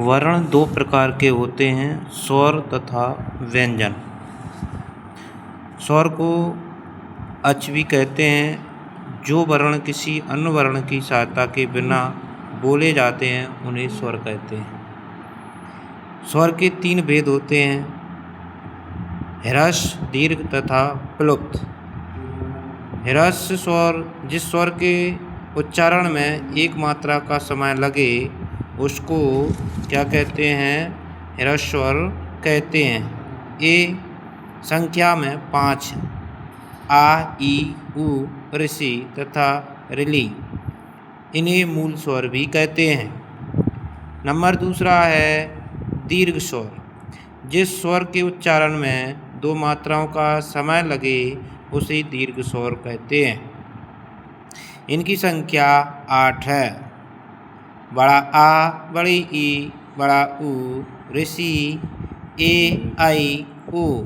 वर्ण दो प्रकार के होते हैं, स्वर तथा व्यंजन। स्वर को अच भी कहते हैं। जो वर्ण किसी अन्य वर्ण की सहायता के बिना बोले जाते हैं उन्हें स्वर कहते हैं। स्वर के तीन भेद होते हैं, ह्रस्व, दीर्घ तथा प्लुप्त। ह्रस्व स्वर, जिस स्वर के उच्चारण में एक मात्रा का समय लगे उसको क्या कहते हैं? ह्रस्व स्वर कहते हैं। ये संख्या में 5 हैं, आ, ई, उ, ऋषि तथा रिली। इन्हें मूल स्वर भी कहते हैं। नंबर दूसरा है दीर्घ स्वर। जिस स्वर के उच्चारण में दो मात्राओं का समय लगे उसे दीर्घ स्वर कहते हैं। इनकी संख्या 8 है। बड़ा आ, बड़ी ई, बड़ा उ, ऋषि, ए, आई, उ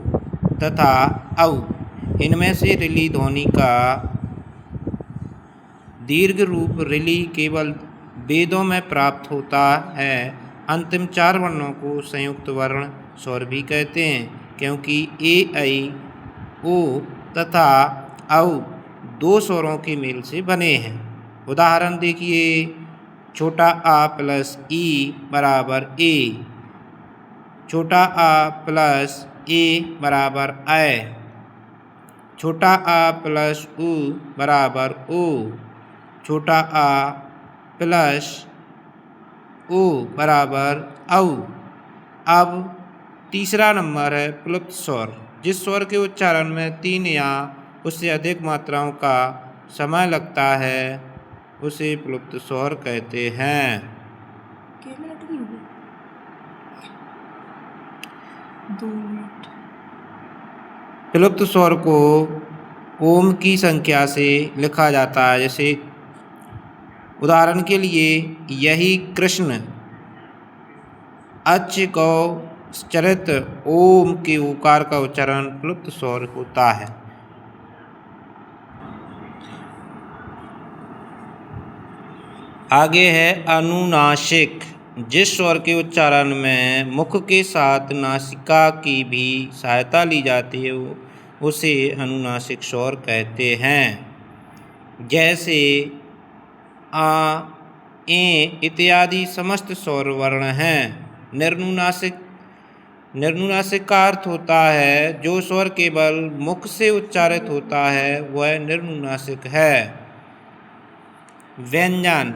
तथा औ। इनमें से रिली ध्वनि का दीर्घ रूप रिली केवल वेदों में प्राप्त होता है। अंतिम 4 वर्णों को संयुक्त वर्ण स्वर भी कहते हैं, क्योंकि ए, आई, ओ तथा औ दो स्वरों के मेल से बने हैं। उदाहरण देखिए, छोटा आ प्लस ई बराबर ए, छोटा आ प्लस ए बराबर ऐ, छोटा आ प्लस उ बराबर ओ, छोटा आ प्लस ओ बराबर औ। अब तीसरा नंबर है प्लुप्त स्वर। जिस स्वर के उच्चारण में 3 या उससे अधिक मात्राओं का समय लगता है उसे प्लुप्त स्वर कहते हैं। प्लुप्त स्वर को ओम की संख्या से लिखा जाता है। जैसे उदाहरण के लिए, यही कृष्ण, अच गौ चरित ओम के उकार का उच्चारण प्लुप्त स्वर होता है। आगे है अनुनासिक। जिस स्वर के उच्चारण में मुख के साथ नासिका की भी सहायता ली जाती है उसे अनुनासिक स्वर कहते हैं। जैसे आ, ए इत्यादि समस्त स्वर वर्ण हैं। निर्नुनासिक का अर्थ होता है जो स्वर केवल मुख से उच्चारित होता है वह निर्नुनासिक है। व्यंजन।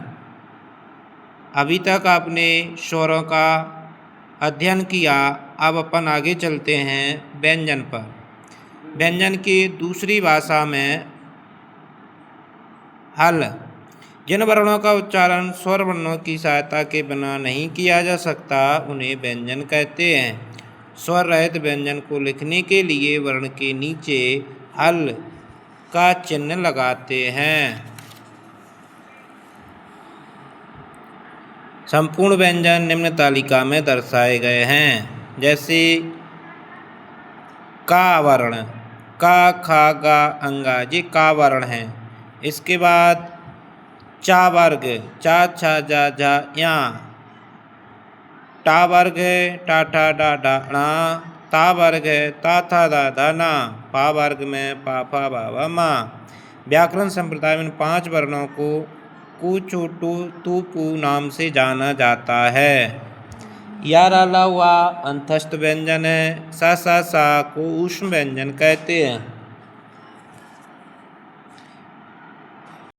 अभी तक आपने स्वरों का अध्ययन किया, अब अपन आगे चलते हैं व्यंजन पर। व्यंजन की दूसरी भाषा में हल। जिन वर्णों का उच्चारण स्वर वर्णों की सहायता के बिना नहीं किया जा सकता उन्हें व्यंजन कहते हैं। स्वर रहित व्यंजन को लिखने के लिए वर्ण के नीचे हल का चिन्ह लगाते हैं। संपूर्ण व्यंजन निम्न तालिका में दर्शाए गए हैं। जैसे का वर्ण, का, खा, गा, अंगा, ये का वर्ण हैं। इसके बाद चा वर्ग, चा, छा, जा, झा, या। टा वर्ग है, टा, ठा, डा, डा, णा। ता वर्ग है, ता, था, दा, धा, ना। पा वर्ग में पा, फा, बा, वा, मा। व्याकरण संप्रदाय में 5 वर्णों को कु, चु, टू, तू, पू नाम से जाना जाता है। या, रा, ला, वा अंतस्थ व्यंजन है। सा, सा, सा को ऊष्म व्यंजन कहते हैं।